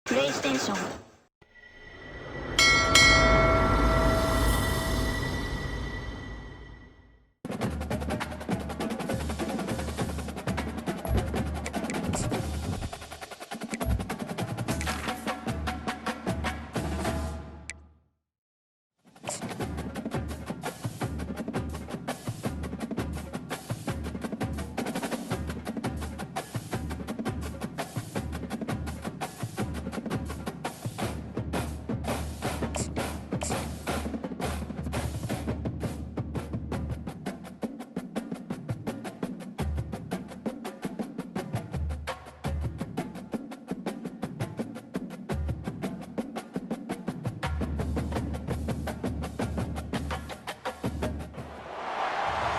PlayStation.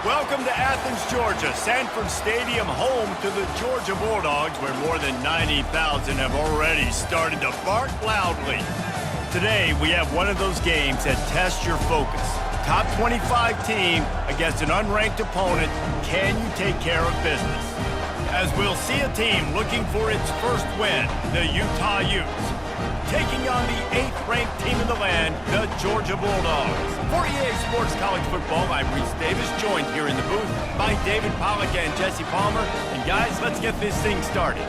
Welcome to Athens, Georgia, Sanford Stadium, home to the Georgia Bulldogs, where more than 90,000 have already started to bark loudly. Today, we have one of those games that tests your focus. Top 25 team against an unranked opponent. Can you take care of business? As we'll see a team looking for its first win, the Utah Utes, taking on the 8th-ranked team in the land, the Georgia Bulldogs. For EA Sports College Football, I'm Reese Davis, joined here in the booth by David Pollack and Jesse Palmer. And guys, let's get this thing started.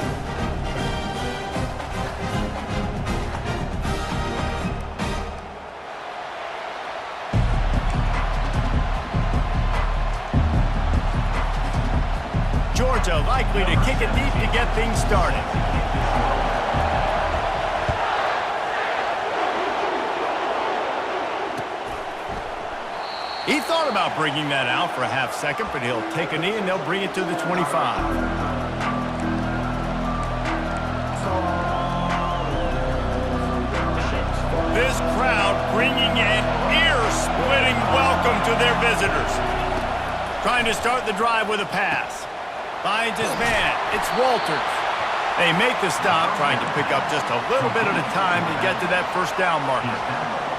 Georgia likely to kick it deep to get things started. He thought about bringing that out for a half second, but he'll take a knee and they'll bring it to the 25. This crowd bringing an ear-splitting welcome to their visitors. Trying to start the drive with a pass. Finds his man. It's Walters. They make the stop, trying to pick up just a little bit at a time to get to that first down marker.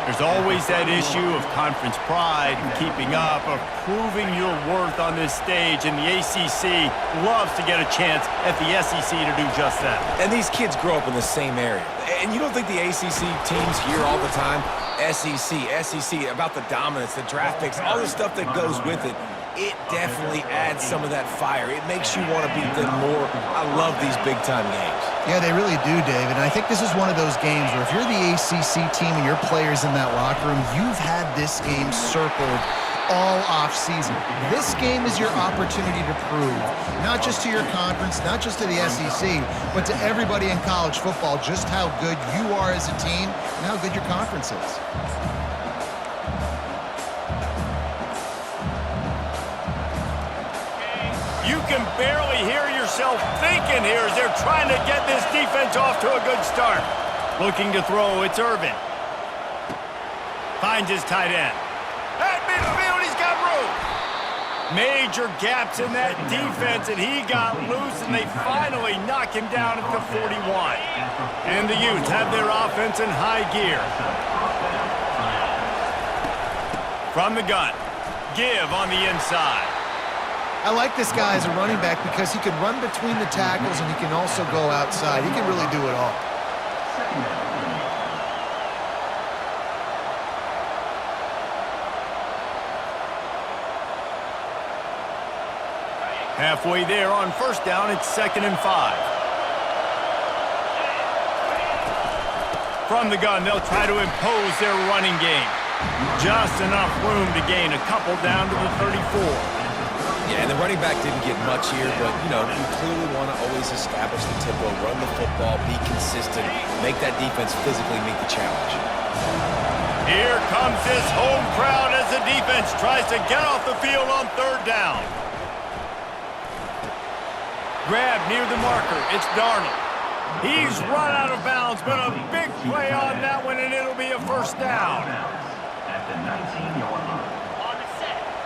There's always that issue of conference pride and keeping up, of proving your worth on this stage, and the ACC loves to get a chance at the SEC to do just that. And these kids grow up in the same area. And you don't think the ACC teams hear all the time, SEC, about the dominance, the draft picks, all the stuff that goes with it. It definitely adds some of that fire. It makes you want to beat them more. I love these big-time games. Yeah, they really do, David. And I think this is one of those games where if you're the ACC team and your players in that locker room, you've had this game circled all off-season. This game is your opportunity to prove, not just to your conference, not just to the SEC, but to everybody in college football, just how good you are as a team and how good your conference is. You can barely hear yourself thinking here as they're trying to get this defense off to a good start. Looking to throw, it's Irvin. Finds his tight end. At midfield, he's got room. Major gaps in that defense, and he got loose, and they finally knock him down at the 41. And the Utes have their offense in high gear. From the gun, give on the inside. I like this guy as a running back because he can run between the tackles and he can also go outside. He can really do it all. Halfway there on first down, it's 2nd and 5. From the gun, they'll try to impose their running game. Just enough room to gain a couple down to the 34. Yeah, and the running back didn't get much here, but, you know, you clearly want to always establish the tempo, run the football, be consistent, make that defense physically meet the challenge. Here comes this home crowd as the defense tries to get off the field on 3rd down. Grab near the marker. It's Darnold. He's run out of bounds, but a big play on that one, and it'll be a first down. At the 19-yard line.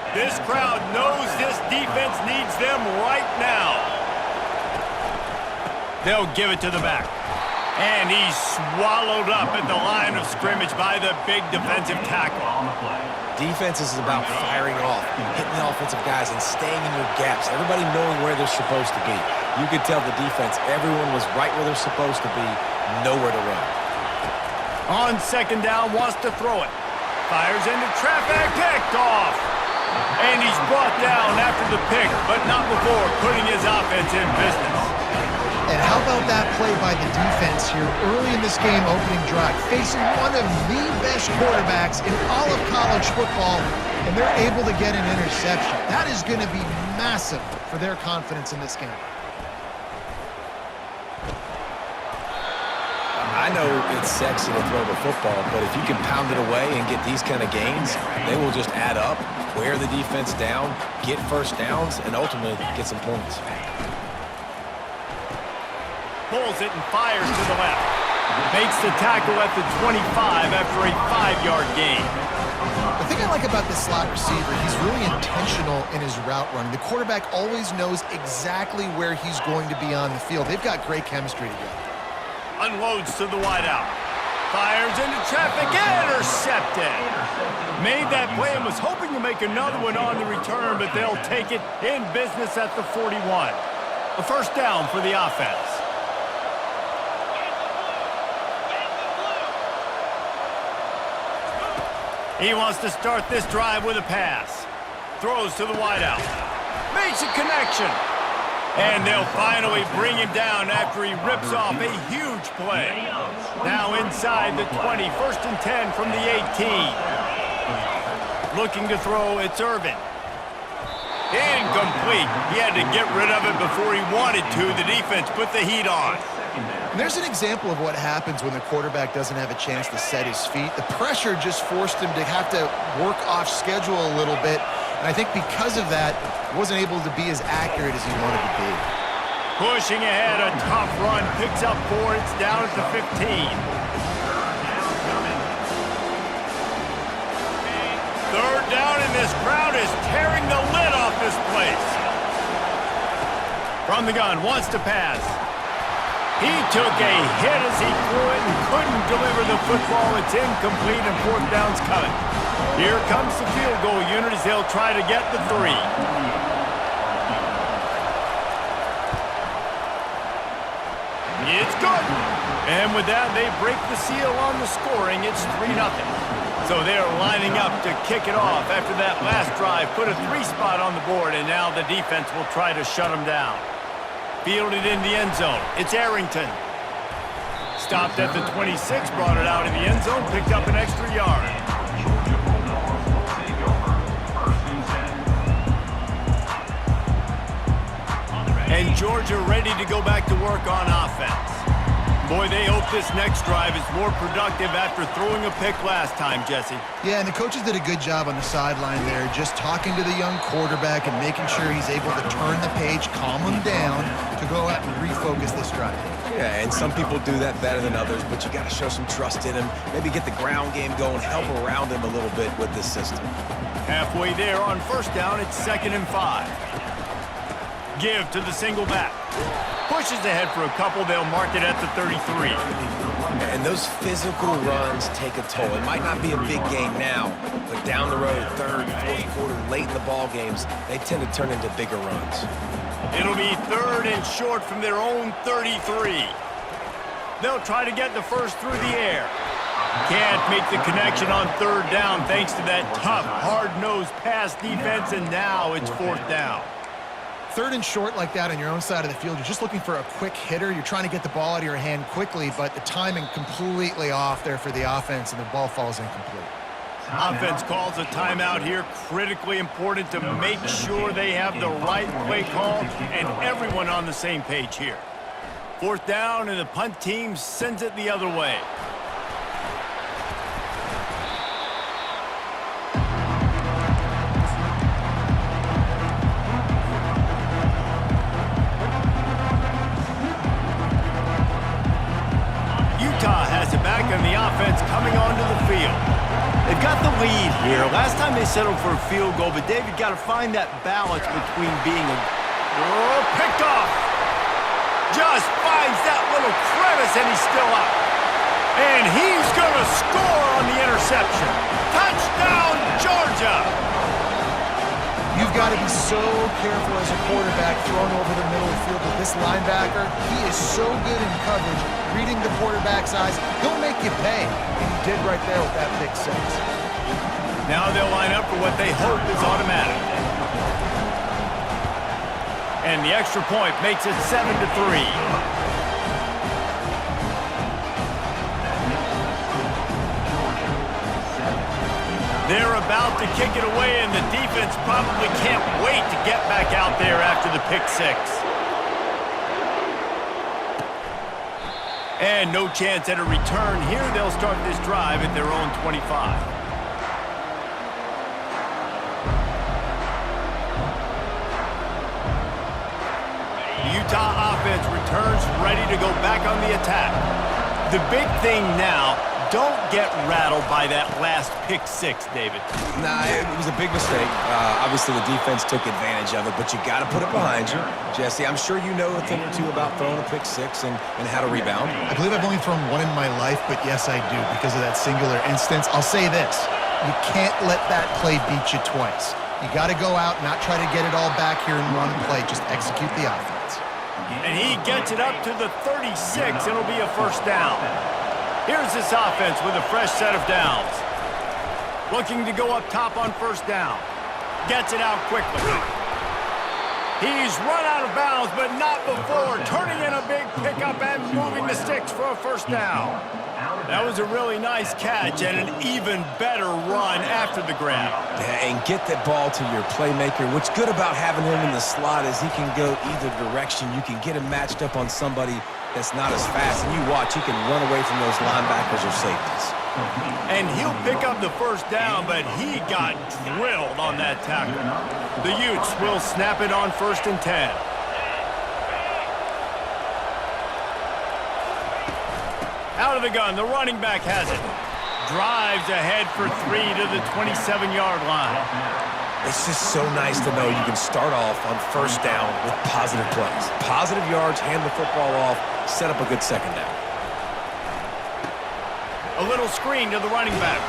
This crowd knows this defense needs them right now. They'll give it to the back. And he's swallowed up at the line of scrimmage by the big defensive tackle. Defense is about firing off, hitting the offensive guys, and staying in your gaps. Everybody knowing where they're supposed to be. You could tell the defense, everyone was right where they're supposed to be, nowhere to run. On second down, wants to throw it. Fires into traffic, picked off. And he's brought down after the pick, but not before putting his offense in business. And how about that play by the defense here early in this game opening drive, facing one of the best quarterbacks in all of college football, and they're able to get an interception. That is going to be massive for their confidence in this game. I know it's sexy to throw the football, but if you can pound it away and get these kind of gains, they will just add up, wear the defense down, get first downs, and ultimately get some points. Pulls it and fires to the left. Makes the tackle at the 25 after a 5-yard gain. The thing I like about this slot receiver, he's really intentional in his route running. The quarterback always knows exactly where he's going to be on the field. They've got great chemistry together. Unloads to the wideout. Fires into traffic. Intercepted. Made that play and was hoping to make another one on the return, but they'll take it in business at the 41. A first down for the offense. He wants to start this drive with a pass. Throws to the wideout. Makes a connection. And they'll finally bring him down after he rips off a huge play. Now inside the 20, first and 10 from the 18. Looking to throw, it's Irvin. Incomplete. He had to get rid of it before he wanted to. The defense put the heat on. And there's an example of what happens when the quarterback doesn't have a chance to set his feet. The pressure just forced him to have to work off schedule a little bit. And I think because of that, wasn't able to be as accurate as he wanted to be. Pushing ahead, a tough run. Picks up 4. It's down at the 15. Third down, and this crowd is tearing the lid off this place. From the gun, wants to pass. He took a hit as he threw it and couldn't deliver the football. It's incomplete and fourth down's coming. Here comes the field goal unit as they'll try to get the 3. It's good. And with that, they break the seal on the scoring. It's 3-0. So they're lining up to kick it off after that last drive. Put a 3 spot on the board, and now the defense will try to shut them down. Fielded in the end zone. It's Arrington. Stopped at the 26, brought it out in the end zone, picked up an extra yard. And Georgia ready to go back to work on offense. Boy, they hope this next drive is more productive after throwing a pick last time, Jesse. Yeah, and the coaches did a good job on the sideline there, just talking to the young quarterback and making sure he's able to turn the page, calm him down to go out and refocus this drive. Yeah, and some people do that better than others, but you got to show some trust in him. Maybe get the ground game going, help around him a little bit with this system. Halfway there on first down, it's 2nd and 5. Give to the single back. Pushes ahead for a couple. They'll mark it at the 33. And those physical runs take a toll. It might not be a big game now, but down the road, third, fourth quarter, late in the ball games, they tend to turn into bigger runs. It'll be 3rd and short from their own 33. They'll try to get the first through the air. Can't make the connection on 3rd down thanks to that tough, hard-nosed pass defense, and now it's 4th down. 3rd and short like that on your own side of the field, you're just looking for a quick hitter. You're trying to get the ball out of your hand quickly, but the timing completely off there for the offense, and the ball falls incomplete. Offense calls a timeout here. Critically important to make sure they have the right play call and everyone on the same page here. 4th down, and the punt team sends it the other way. Has it back on the offense coming onto the field. They've got the lead here. Last time they settled for a field goal, but David got to find that balance between being picked off. Just finds that little crevice, and he's still up. And he's going to score on the interception. Touchdown, Georgia! You've got to be so careful as a quarterback throwing over the middle of the field with this linebacker. He is so good in coverage, reading the quarterback's eyes. He'll make you pay, and he did right there with that pick six. Now they'll line up for what they hope is automatic. And the extra point makes it 7-3. They're about to kick it away, and the defense probably can't wait to get back out there after the pick six. And no chance at a return here. They'll start this drive at their own 25. The Utah offense returns ready to go back on the attack. The big thing now, don't get rattled by that last pick six, David. Nah, it was a big mistake. Obviously, the defense took advantage of it, but you got to put it behind you. Jesse, I'm sure you know a thing or two about throwing a pick six and how to rebound. I believe I've only thrown one in my life, but yes, I do because of that singular instance. I'll say this. You can't let that play beat you twice. You got to go out, not try to get it all back here in one play. Just execute the offense. And he gets it up to the 36. It'll be a first down. Here's this offense with a fresh set of downs. Looking to go up top on first down. Gets it out quickly. He's run out of bounds, but not before. Turning in a big pickup and moving the sticks for a first down. That was a really nice catch and an even better run after the grab. Yeah, and get that ball to your playmaker. What's good about having him in the slot is he can go either direction. You can get him matched up on somebody that's not as fast, and you watch, he can run away from those linebackers or safeties. And he'll pick up the first down, but he got drilled on that tackle. The Utes will snap it on 1st and 10. Out of the gun, the running back has it. Drives ahead for 3 to the 27-yard line. It's just so nice to know you can start off on first down with positive plays. Positive yards, hand the football off, set up a good second down. A little screen to the running back.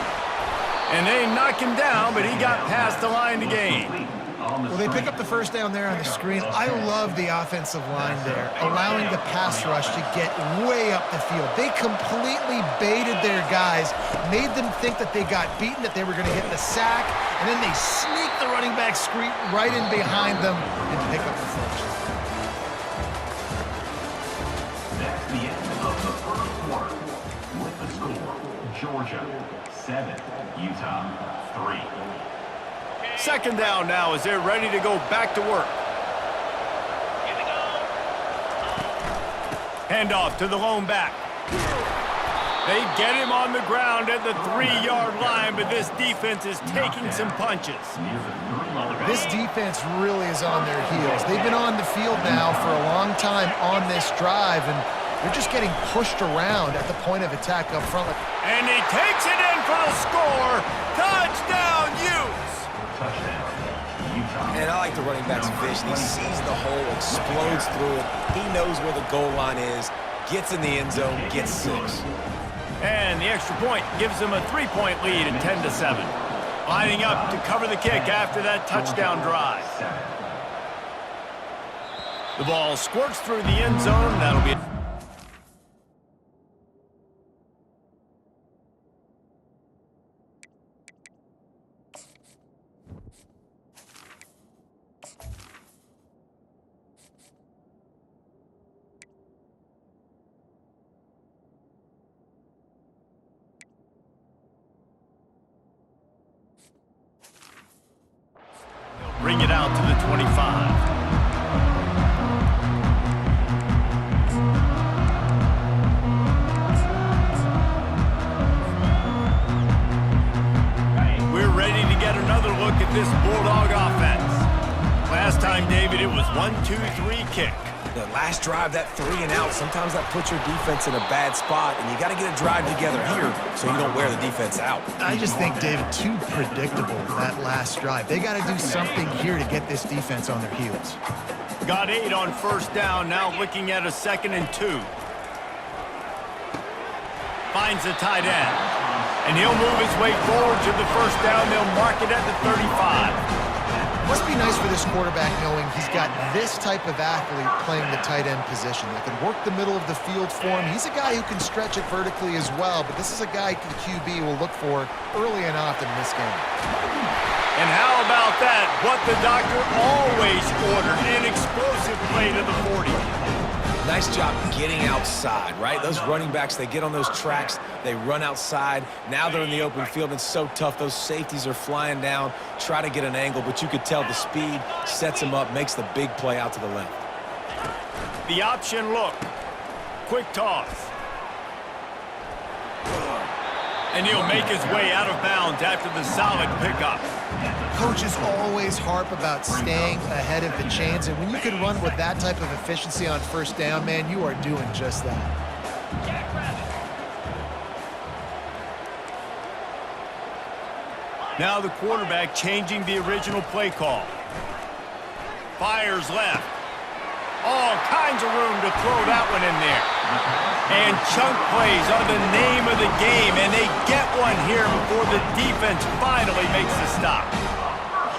And they knock him down, but he got past the line to gain. Well, they pick up the first down there on the screen. I love the offensive line there, allowing the pass rush to get way up the field. They completely baited their guys, made them think that they got beaten, that they were going to get the sack, and then they sneak the running back screen right in behind them and pick up the first. That's the end of the first quarter. With the score, Georgia 7, Utah 3. Second down now as they're ready to go back to work. Handoff to the lone back. They get him on the ground at the 3-yard line, but this defense is taking some punches. This defense really is on their heels. They've been on the field now for a long time on this drive, and they're just getting pushed around at the point of attack up front. And he takes it in for the score. Touchdown, Utes! And I like the running back's vision. He sees the hole, explodes through it. He knows where the goal line is, gets in the end zone, gets 6. And the extra point gives them a 3-point lead at 10-7. Lining up to cover the kick after that touchdown drive. The ball squirts through the end zone. That'll be... Bring it out to the 25. We're ready to get another look at this Bulldog offense. Last time, David, it was 1-2-3 kick. The last drive, that 3 and out, sometimes that puts your defense in a bad spot, and you got to get a drive together here so you don't wear the defense out. I just think, David, too predictable that last drive. They got to do something here to get this defense on their heels. Got 8 on first down, now looking at a 2nd and 2. Finds the tight end. And he'll move his way forward to the first down. They'll mark it at the 35. Must be nice for this quarterback knowing he's got this type of athlete playing the tight end position that can work the middle of the field for him. He's a guy who can stretch it vertically as well, but this is a guy the QB will look for early and often in this game. And how about that? What the doctor always ordered, an explosive play to the 40. Nice job getting outside, right? Those running backs, they get on those tracks, they run outside. Now they're in the open field. It's so tough. Those safeties are flying down, try to get an angle, but you could tell the speed sets him up, makes the big play out to the left. The option look. Quick toss. And he'll make his way out of bounds after the solid pickup. Coaches always harp about staying ahead of the chains, and when you can run with that type of efficiency on first down, man, you are doing just that. Now the quarterback changing the original play call. Fires left. All kinds of room to throw that one in there. And chunk plays are the name of the game, and they get one here before the defense finally makes the stop.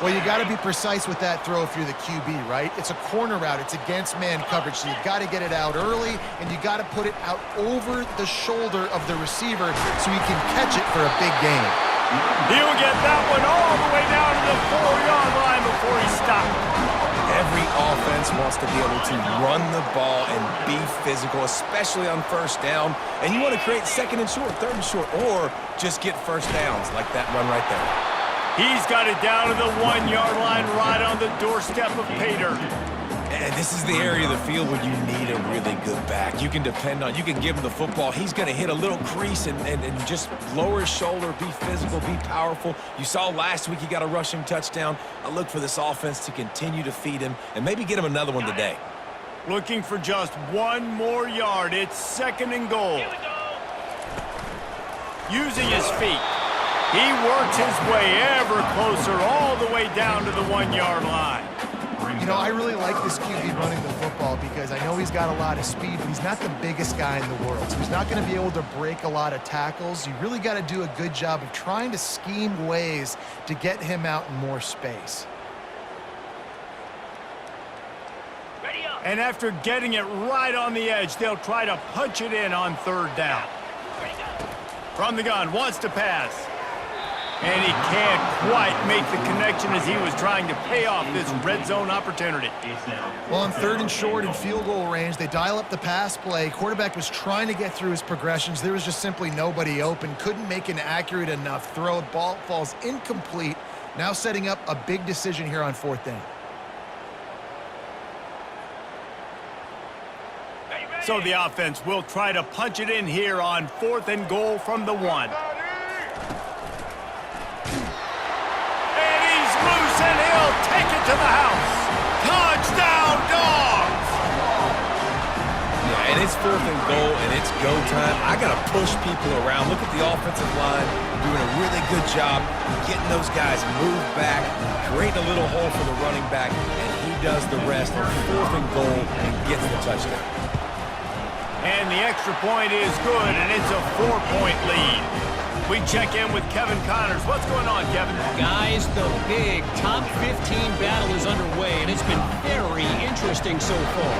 Well, you got to be precise with that throw if you're the QB, right? It's a corner route. It's against man coverage, so you got to get it out early, and you got to put it out over the shoulder of the receiver so he can catch it for a big gain. He'll get that one all the way down to the 4-yard line before he stopped. Every offense wants to be able to run the ball and be physical, especially on first down. And you want to create 2nd and short, 3rd and short, or just get first downs like that run right there. He's got it down to the 1-yard line right on the doorstep of Pater. And this is the area of the field where you need a really good back. You can depend on, you can give him the football. He's going to hit a little crease and just lower his shoulder, be physical, be powerful. You saw last week he got a rushing touchdown. I look for this offense to continue to feed him and maybe get him another one today. Looking for just 1 more yard. It's 2nd and goal. Using his feet. He works his way ever closer all the way down to the 1-yard line. You know, I really like this QB running the football because I know he's got a lot of speed, but he's not the biggest guy in the world. So he's not going to be able to break a lot of tackles. You really got to do a good job of trying to scheme ways to get him out in more space. And after getting it right on the edge, they'll try to punch it in on 3rd down. From the gun, wants to pass. And he can't quite make the connection as he was trying to pay off this red zone opportunity. Well, on 3rd and short and field goal range, they dial up the pass play. Quarterback was trying to get through his progressions. There was just simply nobody open. Couldn't make an accurate enough throw. Ball falls incomplete. Now setting up a big decision here on 4th down. So the offense will try to punch it in here on 4th and goal from the 1. And he'll take it to the house. Touchdown, Dogs! Yeah, and it's 4th and goal, and it's go time. I got to push people around. Look at the offensive line doing a really good job getting those guys moved back, creating a little hole for the running back, and he does the rest on 4th and goal and gets the touchdown. And the extra point is good, and it's a 4-point lead. We check in with Kevin Connors. What's going on, Kevin? Guys, the big top 15 battle is underway, and it's been very interesting so far.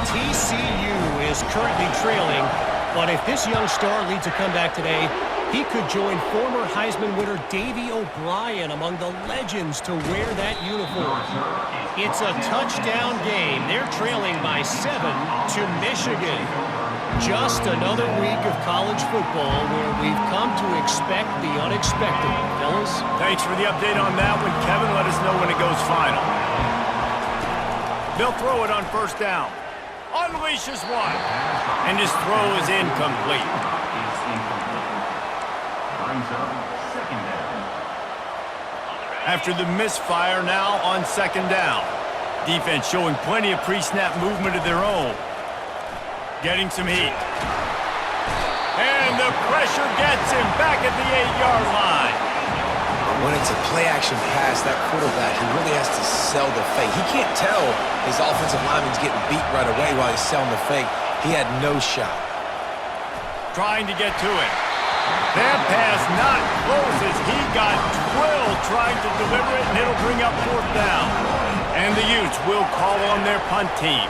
TCU is currently trailing, but if this young star leads a comeback today, he could join former Heisman winner Davey O'Brien among the legends to wear that uniform. It's a touchdown game. They're trailing by 7 to Michigan. Just another week of college football where we've come to expect the unexpected, fellas. Thanks for the update on that one, Kevin. Let us know when it goes final. They'll throw it on 1st down. Unleashes one. And his throw is incomplete. Brings up 2nd down. After the misfire, now on 2nd down. Defense showing plenty of pre-snap movement of their own. Getting some heat. And the pressure gets him back at the 8-yard line. When it's a play-action pass, that quarterback, he really has to sell the fake. He can't tell his offensive lineman's getting beat right away while he's selling the fake. He had no shot. Trying to get to it. That pass not close as he got drilled trying to deliver it, and it'll bring up 4th down. And the Utes will call on their punt team.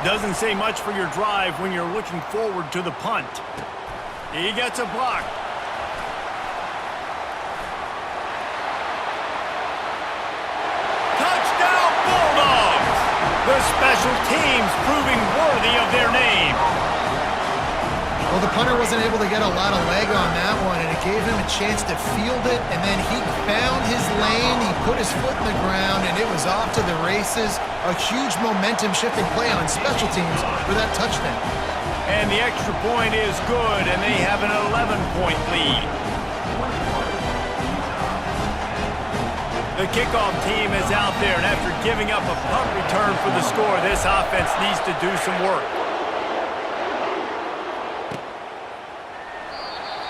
Doesn't say much for your drive when you're looking forward to the punt. He gets a block. Touchdown Bulldogs! The special teams proving worthy of their name. Well, the punter wasn't able to get a lot of leg on that one, and it gave him a chance to field it, and then he found his lane, he put his foot in the ground, and it was off to the races. A huge momentum-shifting play on special teams for that touchdown. And the extra point is good, and they have an 11-point lead. The kickoff team is out there, and after giving up a punt return for the score, this offense needs to do some work.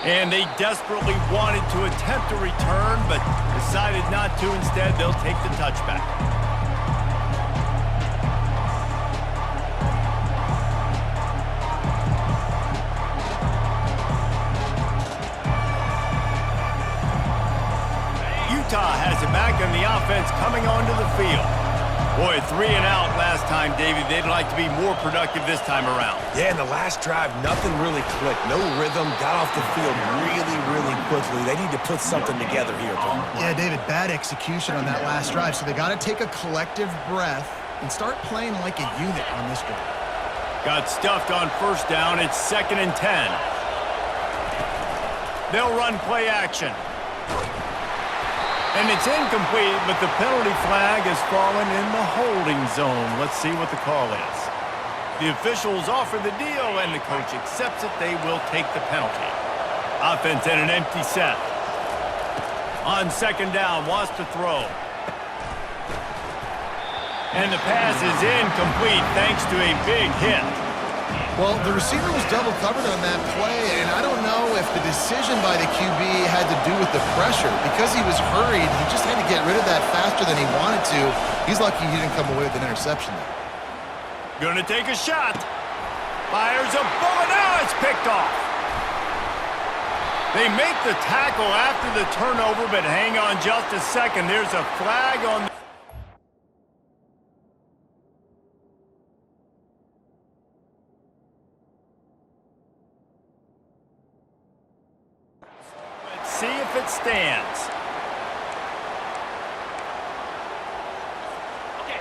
And they desperately wanted to attempt a return, but decided not to. Instead, they'll take the touchback. Utah has it back, and the offense coming onto the field. Boy, 3 and out last time, Davey. They'd like to be more productive this time around. Yeah, in the last drive, nothing really clicked. No rhythm, got off the field really quickly. They need to put something together here, Paul. Yeah, David, bad execution on that last drive, so they got to take a collective breath and start playing like a unit on this drive. Got stuffed on 1st down. It's 2nd and 10. They'll run play action. And it's incomplete, but the penalty flag has fallen in the holding zone. Let's see what the call is. The officials offer the deal, and the coach accepts it. They will take the penalty. Offense in an empty set. On 2nd down, wants to throw. And the pass is incomplete thanks to a big hit. Well, the receiver was double covered on that play, and I don't know if the decision by the QB had to do with the pressure. Because he was hurried, he just had to get rid of that faster than he wanted to. He's lucky he didn't come away with an interception there. Gonna take a shot. Fires a bullet. Now it's picked off. They make the tackle after the turnover, but hang on just a second. There's a flag on the... See if it stands.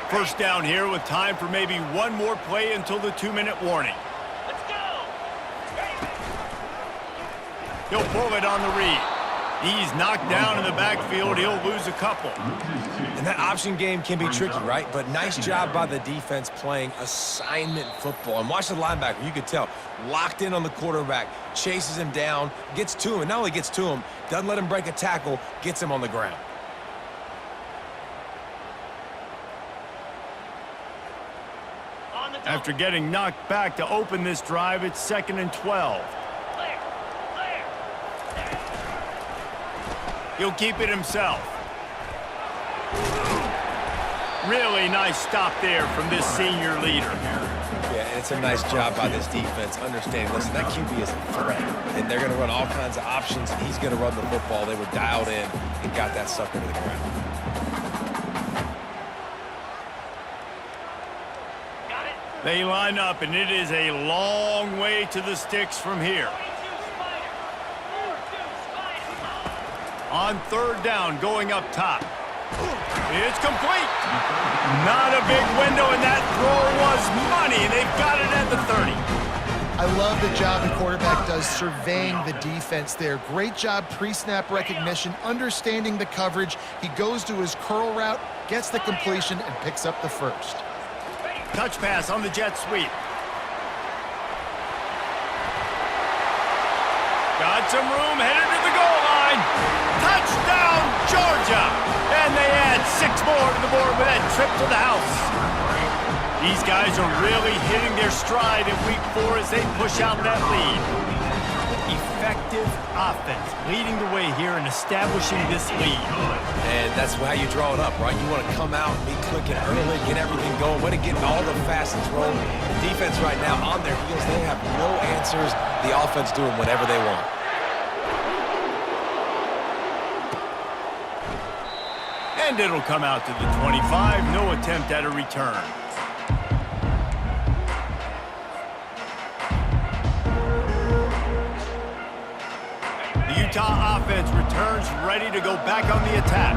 1st down here with time for maybe one more play until the 2-minute warning. Let's go. He'll pull it on the read. He's knocked down in the backfield. He'll lose a couple. And that option game can be tricky, right? But nice job by the defense playing assignment football. And watch the linebacker. You could tell. Locked in on the quarterback. Chases him down. Gets to him. And not only gets to him, doesn't let him break a tackle. Gets him on the ground. After getting knocked back to open this drive, it's 2nd and 12. He'll keep it himself. Really nice stop there from this senior leader. Yeah, and it's a nice job by this defense understanding, listen, that QB is a threat, and they're going to run all kinds of options, and he's going to run the football. They were dialed in and got that sucker to the ground. They line up, and it is a long way to the sticks from here. On 3rd down, going up top. It's complete. Not a big window, and that throw was money. They've got it at the 30. I love the job the quarterback does surveying the defense there. Great job pre-snap recognition, understanding the coverage. He goes to his curl route, gets the completion, and picks up the 1st. Touch pass on the jet sweep. Got some room, headed to the goal line. Touchdown, Georgia! And they add 6 more to the board with that trip to the house. These guys are really hitting their stride in week 4 as they push out that lead. Effective effective offense, leading the way here and establishing this lead. And that's how you draw it up, right? You want to come out, be clicking early, get everything going, way to get all the facets rolling. The defense right now on their heels, they have no answers. The offense doing whatever they want. And it'll come out to the 25. No attempt at a return. The Utah offense returns ready to go back on the attack.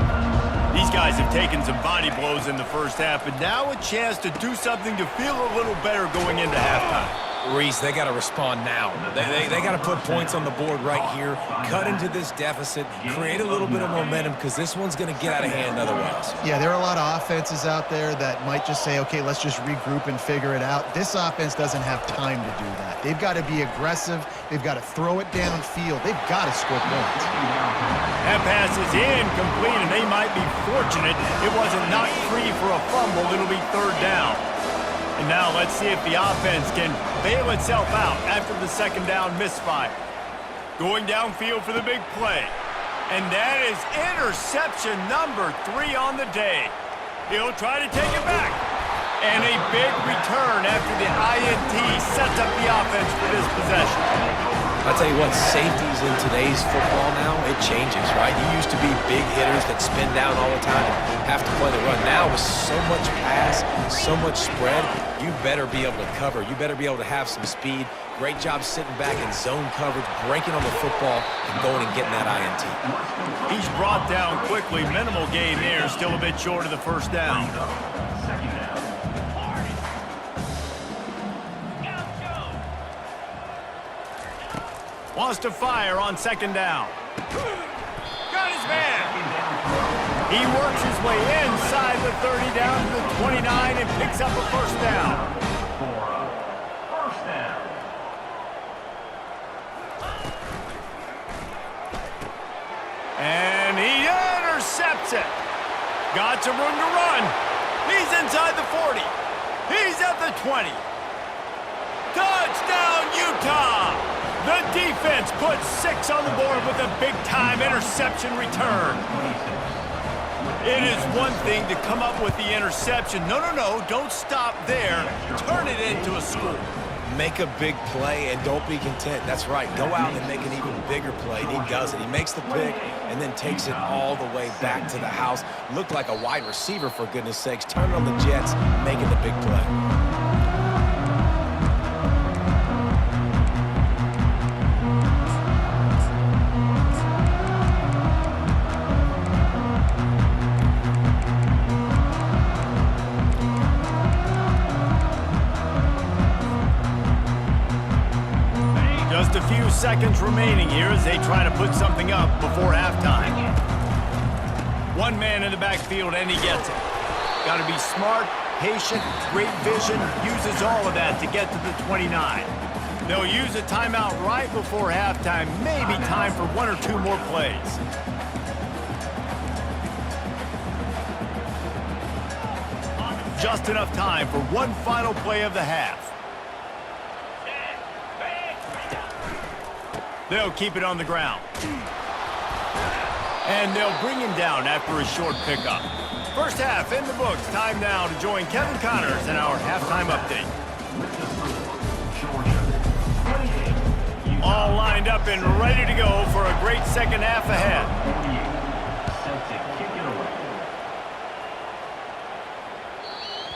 These guys have taken some body blows in the first half, but now a chance to do something to feel a little better going into halftime. Reese, they got to respond now. They got to put points on the board right here, cut into this deficit, create a little bit of momentum because this one's going to get out of hand otherwise. Yeah, there are a lot of offenses out there that might just say, okay, let's just regroup and figure it out. This offense doesn't have time to do that. They've got to be aggressive. They've got to throw it downfield. They've got to score points. That pass is incomplete, and they might be fortunate it wasn't knocked free for a fumble. It'll be third down. And now let's see if the offense can bail itself out after the second down misfire. Going downfield for the big play. And that is interception number 3 on the day. He'll try to take it back. And a big return after the INT sets up the offense for this possession. I'll tell you what, safeties in today's football now, it changes, right? You used to be big hitters that spin down all the time and have to play the run. Now with so much pass, so much spread, you better be able to cover. You better be able to have some speed. Great job sitting back in zone coverage, breaking on the football, and going and getting that INT. He's brought down quickly. Minimal gain there, still a bit short of the first down. Wants to fire on second down. Got his man. He works his way inside the 30 down to the 29 and picks up a first down. And he intercepts it. Got some room to run. He's inside the 40. He's at the 20. Touchdown, Utah! The defense puts 6 on the board with a big-time interception return. It is one thing to come up with the interception. No, don't stop there. Turn it into a score. Make a big play and don't be content. That's right. Go out and make an even bigger play. And he does it. He makes the pick and then takes it all the way back to the house. Looked like a wide receiver, for goodness sakes. Turn on the Jets, making the big play. Just a few seconds remaining here as they try to put something up before halftime. One man in the backfield and he gets it. Got to be smart, patient, great vision, uses all of that to get to the 29. They'll use a timeout right before halftime, maybe time for 1 or 2 more plays. Just enough time for one final play of the half. They'll keep it on the ground. And they'll bring him down after a short pickup. First half in the books. Time now to join Kevin Connors in our halftime update. All lined up and ready to go for a great second half ahead.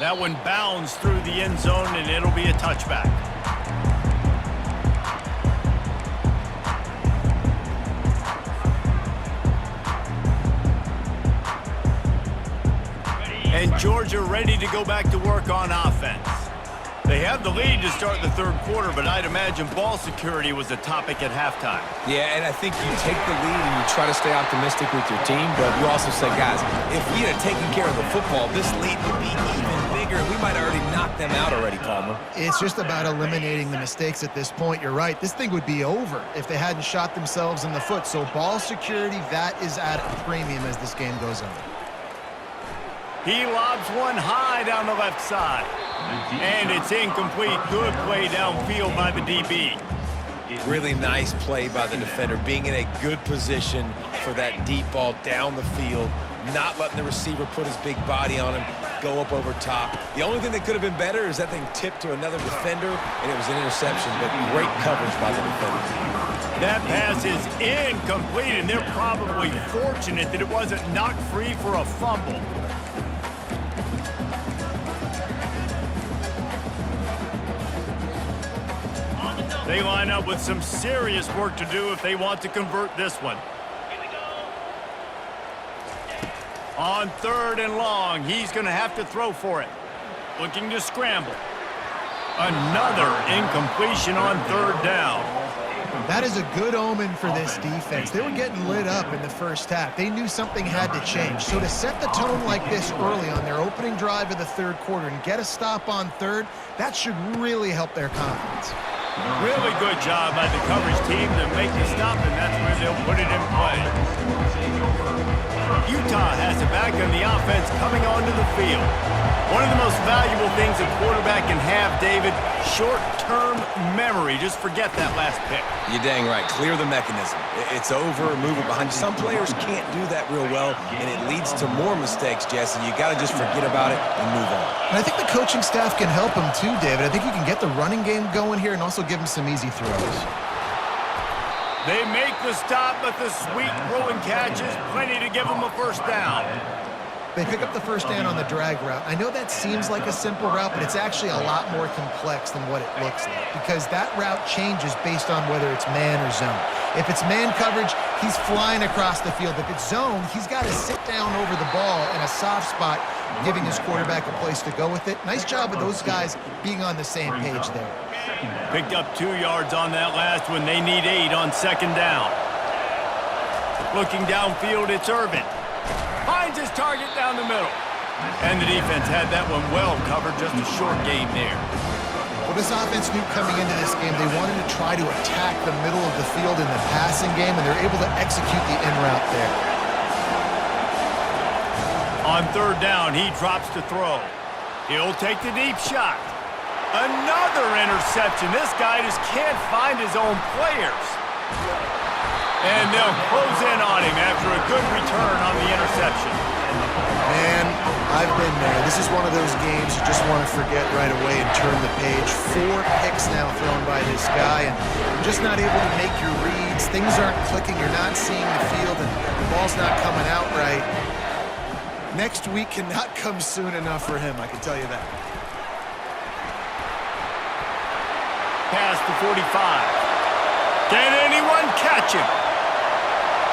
That one bounds through the end zone and it'll be a touchback. And Georgia ready to go back to work on offense. They have the lead to start the third quarter, but I'd imagine ball security was a topic at halftime. Yeah, and I think you take the lead and you try to stay optimistic with your team, but you also say, guys, if we had taken care of the football, this lead would be even bigger. We might have already knocked them out already, Palmer. It's just about eliminating the mistakes at this point. You're right. This thing would be over if they hadn't shot themselves in the foot. So ball security, that is at a premium as this game goes on. He lobs one high down the left side. And it's incomplete. Good play downfield by the DB. Really nice play by the defender, being in a good position for that deep ball down the field, not letting the receiver put his big body on him, go up over top. The only thing that could have been better is that thing tipped to another defender, and it was an interception, but great coverage by the defender. That pass is incomplete, and they're probably fortunate that it wasn't knocked free for a fumble. They line up with some serious work to do if they want to convert this one. On 3rd and long, he's going to have to throw for it. Looking to scramble. Another incompletion on 3rd down. That is a good omen for this defense. They were getting lit up in the first half. They knew something had to change. So to set the tone like this early on their opening drive of the 3rd quarter and get a stop on 3rd, that should really help their confidence. Really good job by the coverage team to make the stop, and that's where they'll put it in play. Utah has it back on the offense coming onto the field. One of the most valuable things a quarterback can have, David, short-term memory. Just forget that last pick. You're dang right. Clear the mechanism. It's over, move it behind you. Some players can't do that real well, and it leads to more mistakes, Jesse. You got to just forget about it and move on. And I think the coaching staff can help him too, David. I think you can get the running game going here and also give him some easy throws. They make the stop, but the sweet throw and catch is plenty to give them a first down. They pick up the first down on the drag route. I know that seems like a simple route, but it's actually a lot more complex than what it looks like because that route changes based on whether it's man or zone. If it's man coverage, he's flying across the field. If it's zone, he's got to sit down over the ball in a soft spot, giving his quarterback a place to go with it. Nice job of those guys being on the same page there. Picked up 2 yards on that last one. They need 8 on 2nd down. Looking downfield, it's Irvin. Finds his target down the middle. And the defense had that one well covered, just a short game there. Well, this offense knew coming into this game they wanted to try to attack the middle of the field in the passing game, and they're able to execute the in route there. On 3rd down, he drops to throw. He'll take the deep shot. Another interception. This guy just can't find his own players. And they'll close in on him after a good return on the interception. Man, I've been there. This is one of those games you just want to forget right away and turn the page. 4 picks now thrown by this guy, and you're just not able to make your reads. Things aren't clicking. You're not seeing the field, and the ball's not coming out right. Next week cannot come soon enough for him, I can tell you that. Past the 45. Can anyone catch him?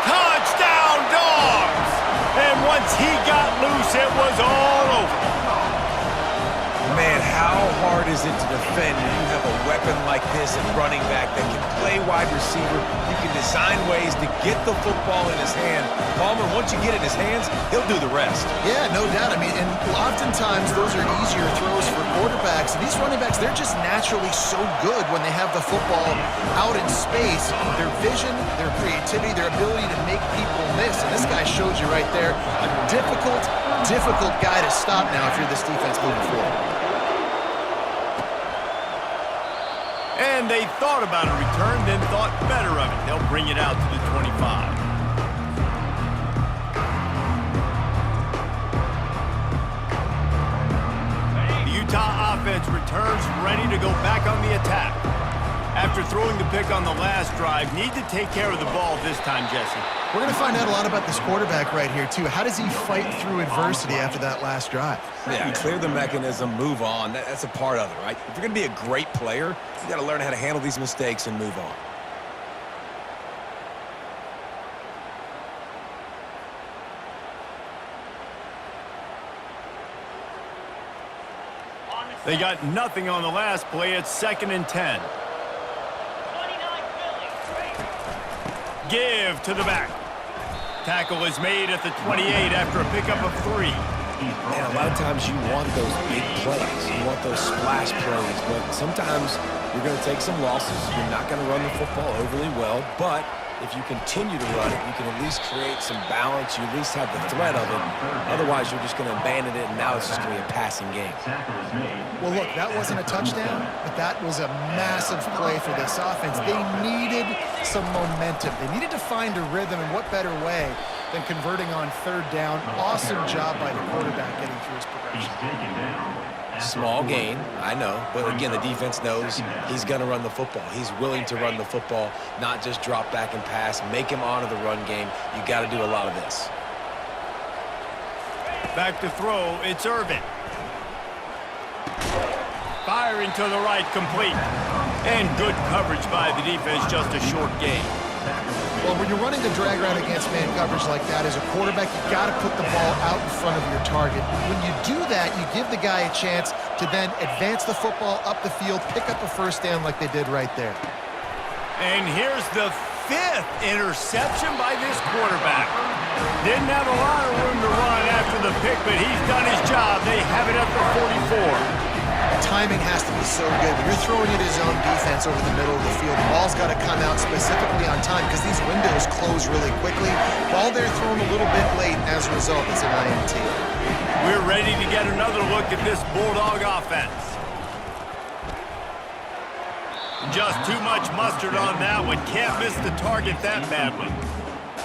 Touchdown, Dogs! And once he got loose, it was all over. Man, how hard is it to defend when you have a weapon like this at running back that can play wide receiver? You can design ways to get the football in his hand. Palmer, once you get it in his hands, he'll do the rest. Yeah, no doubt. I mean, and oftentimes those are easier throws for quarterbacks. And these running backs, they're just naturally so good when they have the football out in space. Their vision, their creativity, their ability to make people miss. And this guy shows you right there a difficult guy to stop now if you're this defense moving forward. And they thought about a return, then thought better of it. They'll bring it out to the 25. The Utah offense returns ready to go back on the attack. After throwing the pick on the last drive, need to take care of the ball this time, Jesse. We're going to find out a lot about this quarterback right here, too. How does he fight through adversity after that last drive? Yeah, clear the mechanism, move on. That's a part of it, right? If you're going to be a great player, you got to learn how to handle these mistakes and move on. They got nothing on the last play. It's 2nd and 10. Give to the back. Tackle is made at the 28 after a pickup of 3. Man, a lot of times you want those big plays. You want those splash plays, but sometimes you're going to take some losses. You're not going to run the football overly well, but if you continue to run it, you can at least create some balance. You at least have the threat of it. Otherwise, you're just going to abandon it, and now it's just going to be a passing game. Well, look, that wasn't a touchdown, but that was a massive play for this offense. They needed some momentum. They needed to find a rhythm, and what better way than converting on third down. Awesome job by the quarterback getting through his progression. Small gain, I know, but again, the defense knows he's going to run the football. He's willing to run the football, not just drop back and pass, make him honor the run game. You got to do a lot of this. Back to throw, it's Irvin. Firing to the right, complete. And good coverage by the defense, just a short gain. Well, when you're running the drag route against man coverage like that, as a quarterback, you got to put the ball out in front of your target. When you do that, you give the guy a chance to then advance the football up the field, pick up a first down like they did right there. And here's the 5th interception by this quarterback. Didn't have a lot of room to run after the pick, but he's done his job. They have it at the 44. Timing has to be so good. When you're throwing it his own defense over the middle of the field, the ball's got to come out specifically on time because these windows close really quickly. Ball there thrown a little bit late, and as a result, it's an INT. We're ready to get another look at this Bulldog offense. Just too much mustard on that one. Can't miss the target that badly.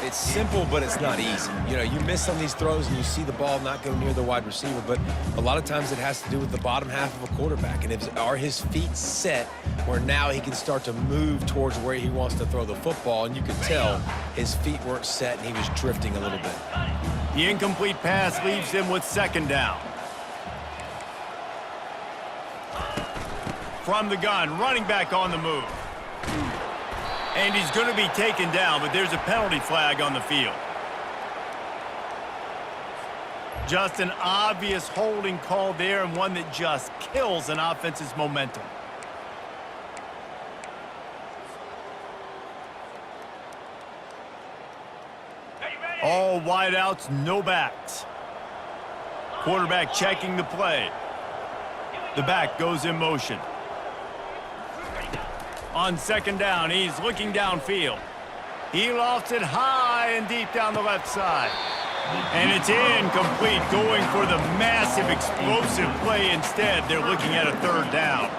It's simple, but it's not easy. You know, you miss some of these throws and you see the ball not go near the wide receiver, but a lot of times it has to do with the bottom half of a quarterback. And are his feet set where now he can start to move towards where he wants to throw the football? And you could tell his feet weren't set and he was drifting a little bit. The incomplete pass leaves him with 2nd down. From the gun, running back on the move. And he's going to be taken down, but there's a penalty flag on the field. Just an obvious holding call there, and one that just kills an offense's momentum. All wideouts, no backs. Quarterback checking the play. The back goes in motion. On 2nd down, he's looking downfield. He lofts it high and deep down the left side. And it's incomplete, going for the massive explosive play instead. They're looking at a 3rd down.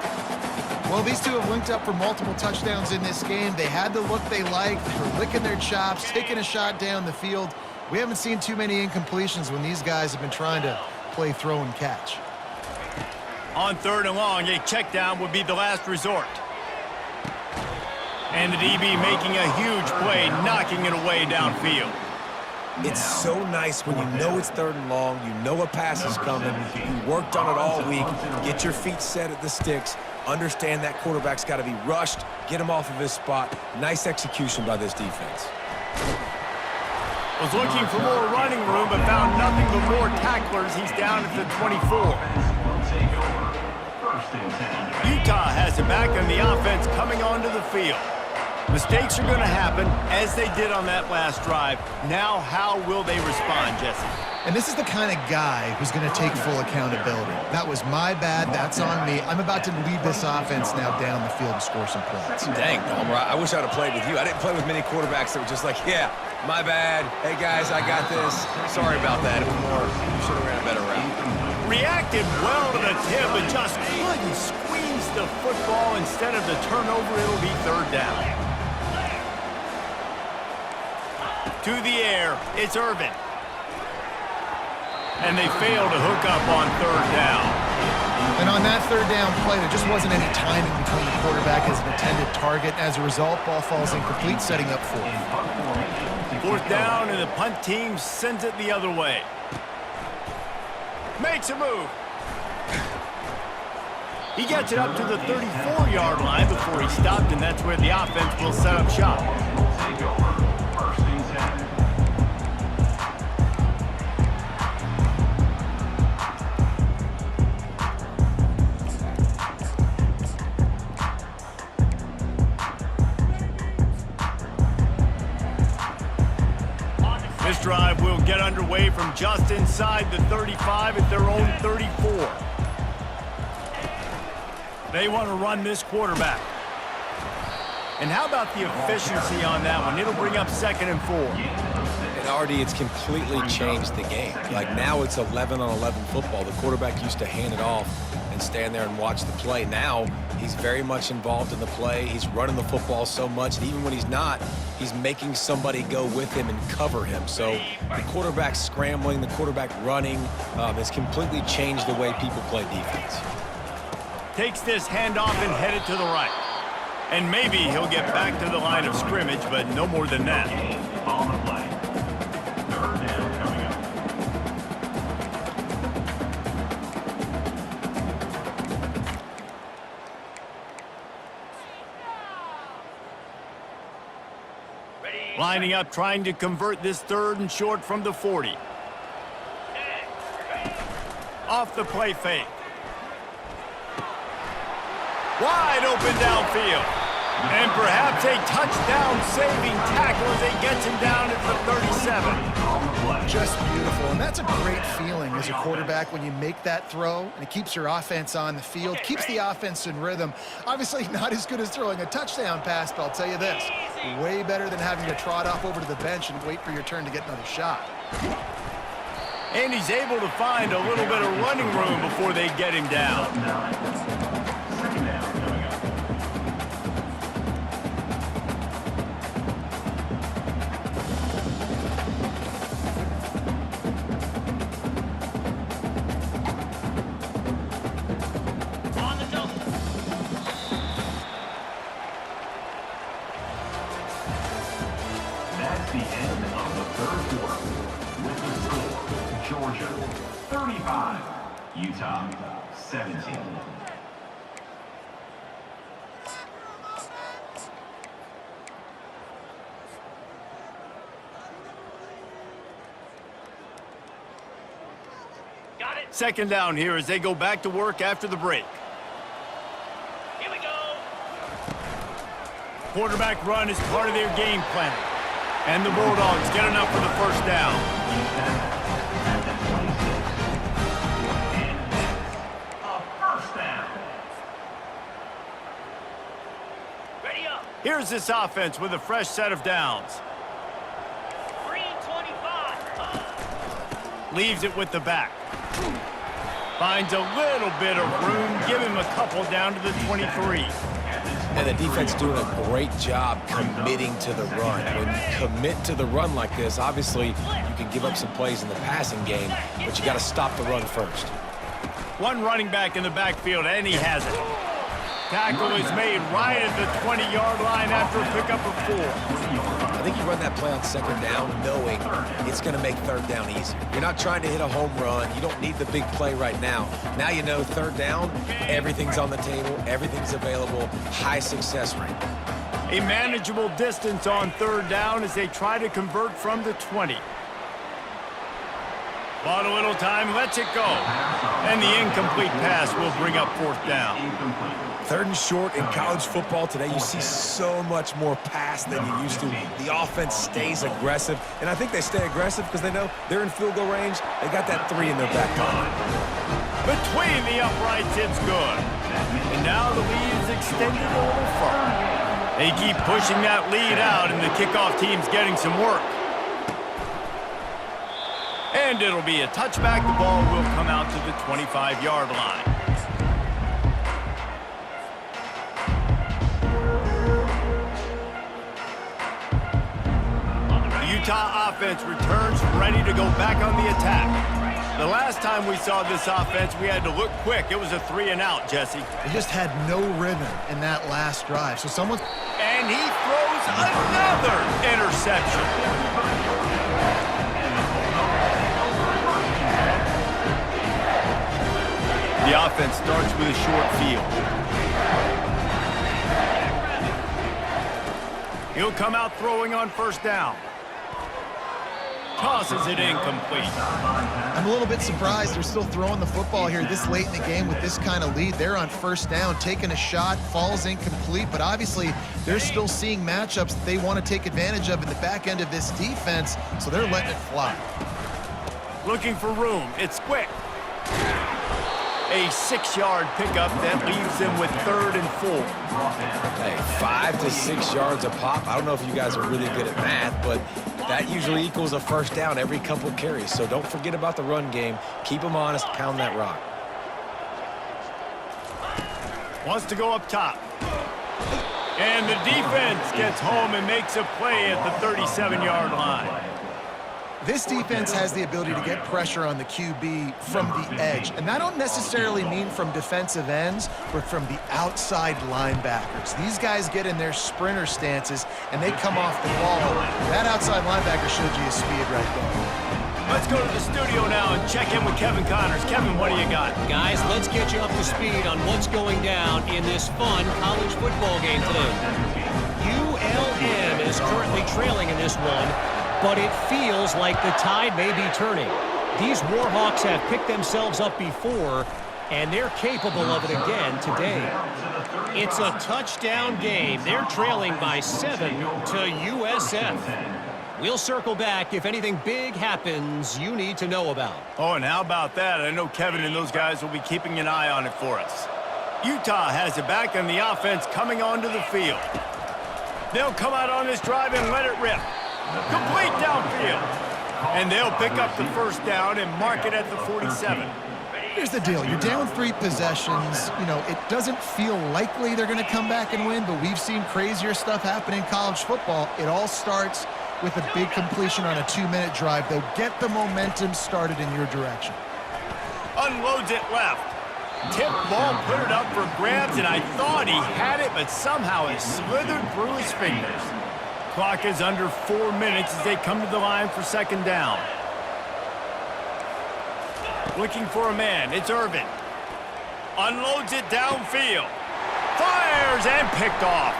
Well, these two have linked up for multiple touchdowns in this game. They had the look they liked. They were licking their chops, taking a shot down the field. We haven't seen too many incompletions when these guys have been trying to play throw and catch. On 3rd and long, a check down would be the last resort. And the DB making a huge play, knocking it away downfield. It's so nice when you know it's 3rd and long, you know a pass is coming, you worked on it all week, get your feet set at the sticks, understand that quarterback's got to be rushed, get him off of his spot. Nice execution by this defense. Was looking for more running room, but found nothing but more tacklers. He's down at the 24. Utah has it back, and the offense coming onto the field. Mistakes are going to happen, as they did on that last drive. Now, how will they respond, Jesse? And this is the kind of guy who's going to take full accountability. That was my bad. That's on me. I'm about to lead this offense now down the field and score some points. Dang, Palmer, I wish I'd have played with you. I didn't play with many quarterbacks that were just like, yeah, my bad. Hey, guys, I got this. Sorry about that. It was more, you should have ran a better route. Reacted well to the tip, but just couldn't squeeze the football. Instead of the turnover, it'll be 3rd down. To the air, it's Irvin. And they fail to hook up on 3rd down. And on that 3rd down play, there just wasn't any timing between the quarterback and his intended target. As a result, ball falls incomplete, setting up 4th. 4th down, and the punt team sends it the other way. Makes a move. He gets it up to the 34-yard line before he stopped, and that's where the offense will set up shop. This drive will get underway from just inside the 35 at their own 34. They want to run this quarterback. And how about the efficiency on that one? It'll bring up 2nd and 4. And Artie, it's completely changed the game. Like now it's 11-on-11 football. The quarterback used to hand it off and stand there and watch the play. Now he's very much involved in the play. He's running the football so much, and even when he's not, he's making somebody go with him and cover him. So the quarterback scrambling, the quarterback running has completely changed the way people play defense. Takes this handoff and headed to the right. And maybe he'll get back to the line of scrimmage, but no more than that. On the play. 3rd down coming up. Lining up, trying to convert this 3rd and short from the 40. Off the play fake. Wide open downfield. And perhaps a touchdown-saving tackle as he gets him down at the 37. Just beautiful, and that's a great feeling as a quarterback when you make that throw, and it keeps your offense on the field, keeps the offense in rhythm. Obviously not as good as throwing a touchdown pass, but I'll tell you this, way better than having to trot off over to the bench and wait for your turn to get another shot. And he's able to find a little bit of running room before they get him down. 2nd down coming up. That's the end of the 3rd quarter. With the score, Georgia 35, Utah 17. Got it. 2nd down here as they go back to work after the break. Here we go. Quarterback run is part of their game plan. And the Bulldogs get enough for the 1st down. At the 26. And that's a 1st down. Ready up. Here's this offense with a fresh set of downs. 325. Leaves it with the back. Finds a little bit of room. Give him a couple down to the 23. And the defense doing a great job committing to the run. When you commit to the run like this, obviously you can give up some plays in the passing game, but you got to stop the run first. One running back in the backfield, and he has it. Tackle is made right at the 20-yard line after a pickup of 4. I think you run that play on 2nd down knowing it's going to make 3rd down easier. You're not trying to hit a home run. You don't need the big play right now. Now you know 3rd down, everything's on the table, everything's available, high success rate. A manageable distance on 3rd down as they try to convert from the 20. Bought a little time, lets it go. And the incomplete pass will bring up 4th down. 3rd and short in college football today, you see so much more pass than you used to. The offense stays aggressive, and I think they stay aggressive because they know they're in field goal range. They got that 3 in their back pocket. Between the uprights, it's good. And now the lead is extended a little further. They keep pushing that lead out, and the kickoff team's getting some work. And it'll be a touchback. The ball will come out to the 25-yard line. Utah offense returns ready to go back on the attack. The last time we saw this offense, we had to look quick. It was a 3-and-out, Jesse. They just had no rhythm in that last drive. So someone... And he throws another interception. The offense starts with a short field. He'll come out throwing on 1st down. Tosses it incomplete. I'm a little bit surprised they're still throwing the football here this late in the game with this kind of lead. They're on 1st down, taking a shot, falls incomplete, but obviously they're still seeing matchups that they want to take advantage of in the back end of this defense, so they're letting it fly. Looking for room. It's quick. A 6-yard pickup that leaves them with 3rd and 4. Hey, 5 to 6 yards a pop. I don't know if you guys are really good at math, but that usually equals a first down every couple carries. So don't forget about the run game. Keep them honest. Pound that rock. Wants to go up top. And the defense gets home and makes a play at the 37-yard line. This defense has the ability to get pressure on the QB from the edge. And I don't necessarily mean from defensive ends, but from the outside linebackers. These guys get in their sprinter stances, and they come off the ball. That outside linebacker showed you his speed right there. Let's go to the studio now and check in with Kevin Connors. Kevin, what do you got? Guys, let's get you up to speed on what's going down in this fun college football game today. ULM is currently trailing in this one, but it feels like the tide may be turning. These Warhawks have picked themselves up before, and they're capable of it again today. It's a touchdown game. They're trailing by 7 to USF. We'll circle back if anything big happens you need to know about. Oh, and how about that? I know Kevin and those guys will be keeping an eye on it for us. Utah has it back on the offense coming onto the field. They'll come out on this drive and let it rip. Complete downfield. And they'll pick up the first down and mark it at the 47. Here's the deal. You're down 3 possessions. You know, it doesn't feel likely they're going to come back and win, but we've seen crazier stuff happen in college football. It all starts with a big completion on a 2-minute drive. They'll get the momentum started in your direction. Unloads it left. Tip ball, put it up for grabs, and I thought he had it, but somehow it slithered through his fingers. Clock is under 4 minutes as they come to the line for second down. Looking for a man. It's Irvin. Unloads it downfield. Fires and picked off.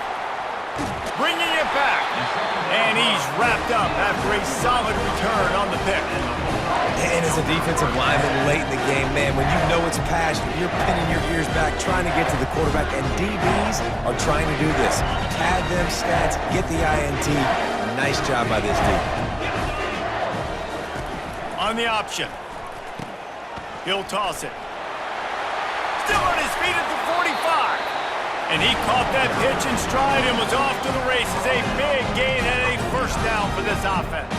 Bringing it back. And he's wrapped up after a solid return on the pick. And as a defensive lineman late in the game, man, when you know it's passion, you're pinning your ears back, trying to get to the quarterback, and DBs are trying to do this. Pad them stats, get the INT. Nice job by this team. On the option. He'll toss it. Still on his feet at the 45. And he caught that pitch in stride and was off to the races. A big gain and a first down for this offense.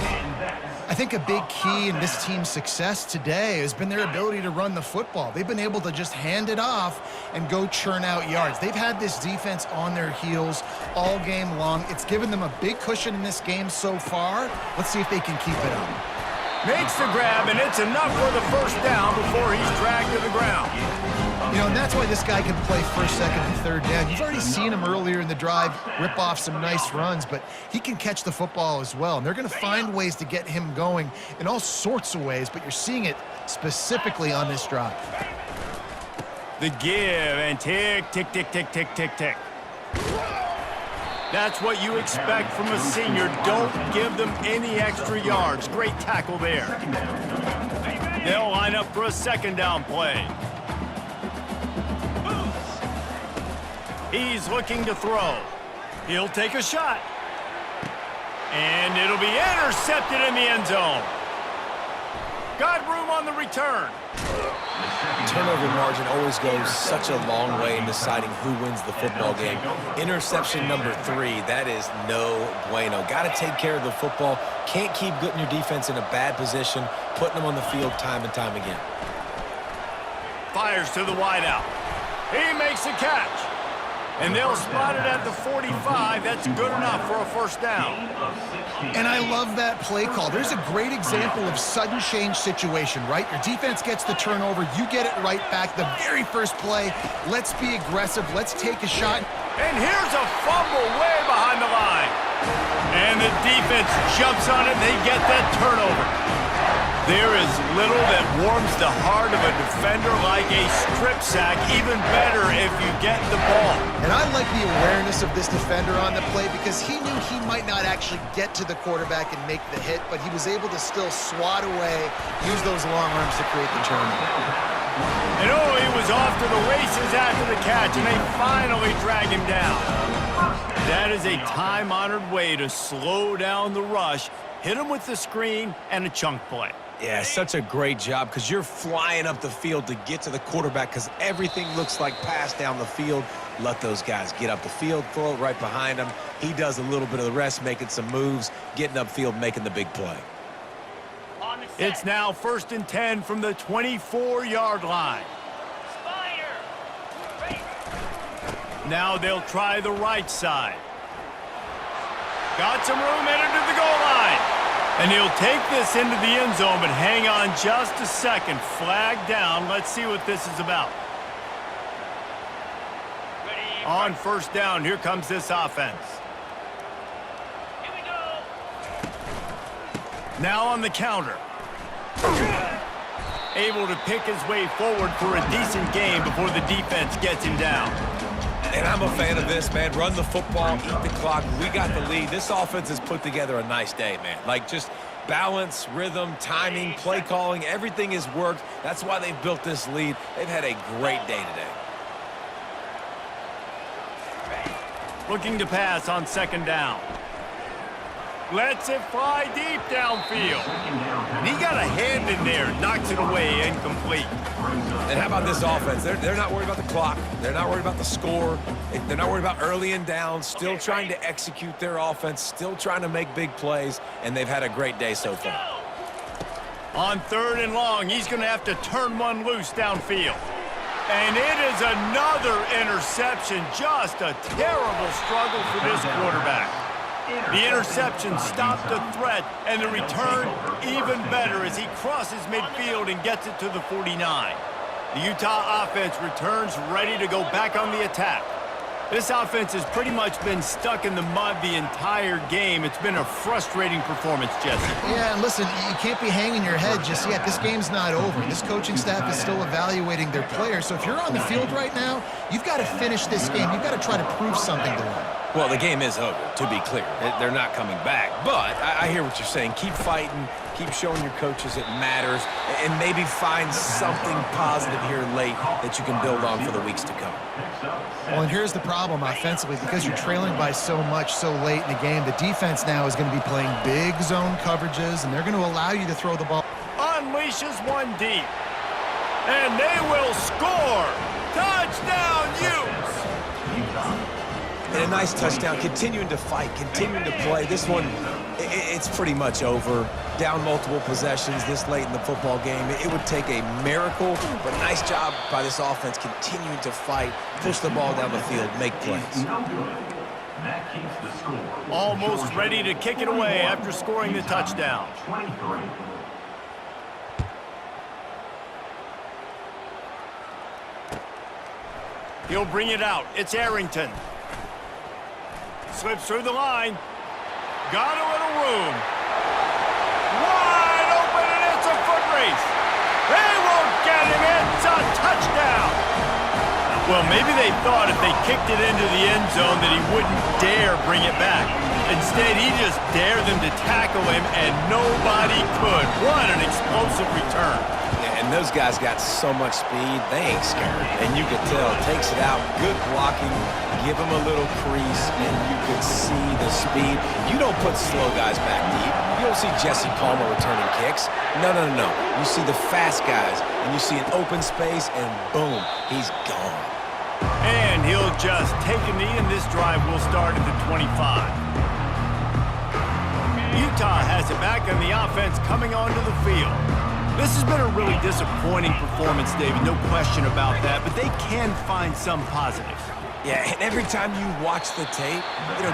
I think a big key in this team's success today has been their ability to run the football. They've been able to just hand it off and go churn out yards. They've had this defense on their heels all game long. It's given them a big cushion in this game so far. Let's see if they can keep it up. Makes the grab, and it's enough for the first down before he's dragged to the ground. You know, and that's why this guy can play first, second, and third down. You've already seen him earlier in the drive rip off some nice runs, but he can catch the football as well. And they're going to find ways to get him going in all sorts of ways, but you're seeing it specifically on this drive. The give and tick, tick, tick, tick, tick, tick, tick. That's what you expect from a senior. Don't give them any extra yards. Great tackle there. They'll line up for a second down play. He's looking to throw. He'll take a shot. And it'll be intercepted in the end zone. Got room on the return. Turnover margin always goes such a long way in deciding who wins the football game. Interception number 3, that is no bueno. Got to take care of the football. Can't keep putting your defense in a bad position, putting them on the field time and time again. Fires to the wideout. He makes the catch. And they'll spot it at the 45. That's good enough for a first down. And I love that play call. There's a great example of sudden change situation, right? Your defense gets the turnover. You get it right back. The very first play, let's be aggressive. Let's take a shot. And here's a fumble way behind the line. And the defense jumps on it. They get that turnover. There is little that warms the heart of a defender like a strip sack. Even better if you get the ball. And I like the awareness of this defender on the play because he knew he might not actually get to the quarterback and make the hit, but he was able to still swat away, use those long arms to create the turnover. And he was off to the races after the catch, and they finally drag him down. That is a time-honored way to slow down the rush, hit them with the screen, and a chunk play. Yeah, such a great job because you're flying up the field to get to the quarterback because everything looks like pass down the field. Let those guys get up the field, throw it right behind him. He does a little bit of the rest, making some moves, getting upfield, making the big play. It's now 1st and 10 from the 24-yard line. Now they'll try the right side. Got some room headed to the goal line. And he'll take this into the end zone, but hang on just a second. Flag down. Let's see what this is about. On 1st down, here comes this offense. Here we go. Now on the counter. Able to pick his way forward for a decent game before the defense gets him down. And I'm a fan of this, man. Run the football, eat the clock. We got the lead. This offense has put together a nice day, man. Like, just balance, rhythm, timing, play calling, everything has worked. That's why they've built this lead. They've had a great day today. Looking to pass on 2nd down. Lets it fly deep downfield. And he got a hand in there, knocks it away, incomplete. And how about this offense? They're not worried about the clock. They're not worried about the score. They're not worried about early and down. Still trying to execute their offense. Still trying to make big plays. And they've had a great day so far. On 3rd and long, he's going to have to turn one loose downfield. And it is another interception. Just a terrible struggle for this quarterback. The interception stopped the threat, and the return even better as he crosses midfield and gets it to the 49. The Utah offense returns ready to go back on the attack. This offense has pretty much been stuck in the mud the entire game. It's been a frustrating performance, Jesse. Yeah, and listen, you can't be hanging your head just yet. This game's not over. This coaching staff is still evaluating their players. So if you're on the field right now, you've got to finish this game. You've got to try to prove something to them. Well, the game is over, to be clear. They're not coming back. But I hear what you're saying. Keep fighting. Keep showing your coaches it matters. And maybe find something positive here late that you can build on for the weeks to come. Well, and here's the problem offensively. Because you're trailing by so much so late in the game, the defense now is going to be playing big zone coverages, and they're going to allow you to throw the ball. Unleashes one deep. And they will score. Touchdown, Utes! And a nice touchdown, continuing to fight, continuing to play. This one, it's pretty much over. Down multiple possessions this late in the football game. It would take a miracle, but nice job by this offense continuing to fight, push the ball down the field, make plays. Almost ready to kick it away after scoring the touchdown. He'll bring it out. It's Arrington. Slips through the line. Got a little room. Wide open, and it's a foot race. They won't get him. It's a touchdown. Well, maybe they thought if they kicked it into the end zone that he wouldn't dare bring it back. Instead, he just dared them to tackle him, and nobody could. What an explosive return. Yeah, and those guys got so much speed, they ain't scared. And you could tell, takes it out, good blocking, give him a little crease, and you could see the speed. You don't put slow guys back deep. You don't see Jesse Palmer returning kicks. No. You see the fast guys, and you see an open space, and boom, he's gone. And he'll just take a knee, and this drive will start at the 25. Utah has it back, and the offense coming onto the field. This has been a really disappointing performance, David, no question about that, but they can find some positives. Yeah, and every time you watch the tape,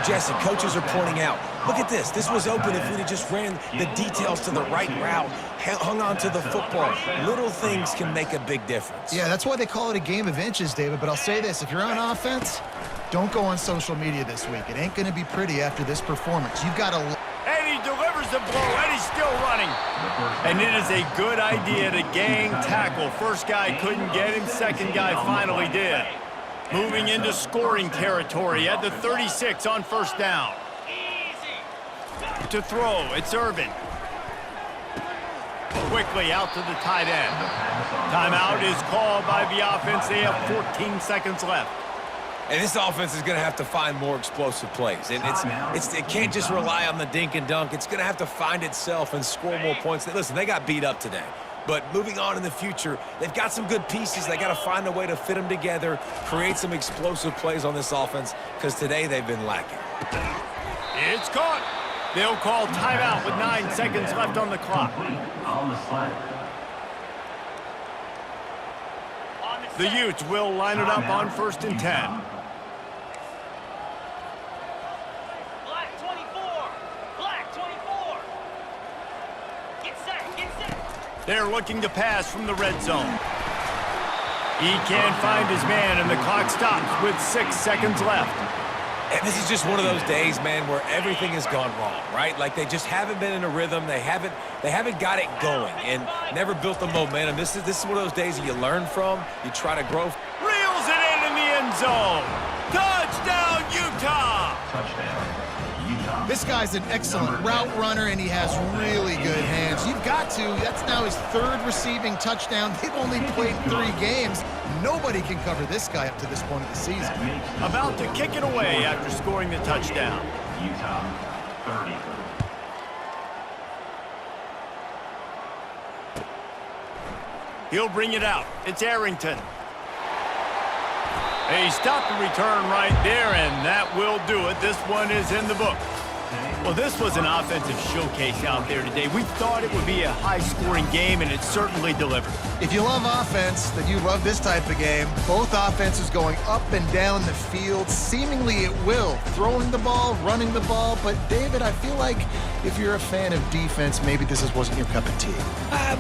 Jesse, coaches are pointing out, look at this. This was open if we'd have just ran the details to the right route, hung on to the football. Little things can make a big difference. Yeah, that's why they call it a game of inches, David. But I'll say this, if you're on offense, don't go on social media this week. It ain't going to be pretty after this performance. You've got to... And he delivers the blow, and he's still running. And it is a good idea to gang tackle. First guy couldn't get him, second guy finally did. Moving into scoring territory at the 36 on 1st down. To throw, it's Irvin. Quickly out to the tight end. Timeout is called by the offense. They have 14 seconds left. And this offense is going to have to find more explosive plays. And it can't just rely on the dink and dunk. It's going to have to find itself and score more points. Listen, they got beat up today. But moving on in the future, they've got some good pieces. They got to find a way to fit them together, create some explosive plays on this offense, because today they've been lacking. It's caught. They'll call timeout with 9 seconds left on the clock. On the slide. The Utes will line it up on 1st and 10. Black 24. Black 24. Get set. Get set. They're looking to pass from the red zone. He can't find his man, and the clock stops with 6 seconds left. And this is just one of those days, man, where everything has gone wrong, right? Like they just haven't been in a rhythm. They haven't got it going and never built the momentum. This is one of those days that you learn from. You try to grow. Reels it in the end zone. Touchdown, Utah! Touchdown. Utah. This guy's an excellent route runner, and he has really good hands. You've got to. That's now his 3rd receiving touchdown. They've only played 3 games. Nobody can cover this guy up to this point of the season. About to kick it away after scoring the touchdown. Utah 30. He'll bring it out. It's Arrington. He stopped the return right there, and that will do it. This one is in the book. Well, this was an offensive showcase out there today. We thought it would be a high-scoring game, and it certainly delivered. If you love offense, then you love this type of game. Both offenses going up and down the field, seemingly at will. Throwing the ball, running the ball. But, David, I feel like if you're a fan of defense, maybe this wasn't your cup of tea.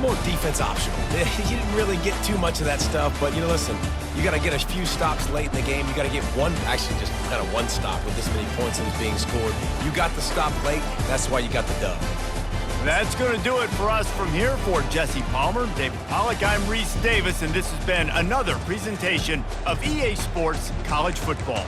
More defense optional. You didn't really get too much of that stuff, but, listen, you got to get a few stops late in the game. You got to get just kind of one stop with this many points that was being scored. You got the stop late. That's why you got the dub. That's going to do it for us from here. For Jesse Palmer, David Pollack, I'm Reese Davis, and this has been another presentation of EA Sports College Football.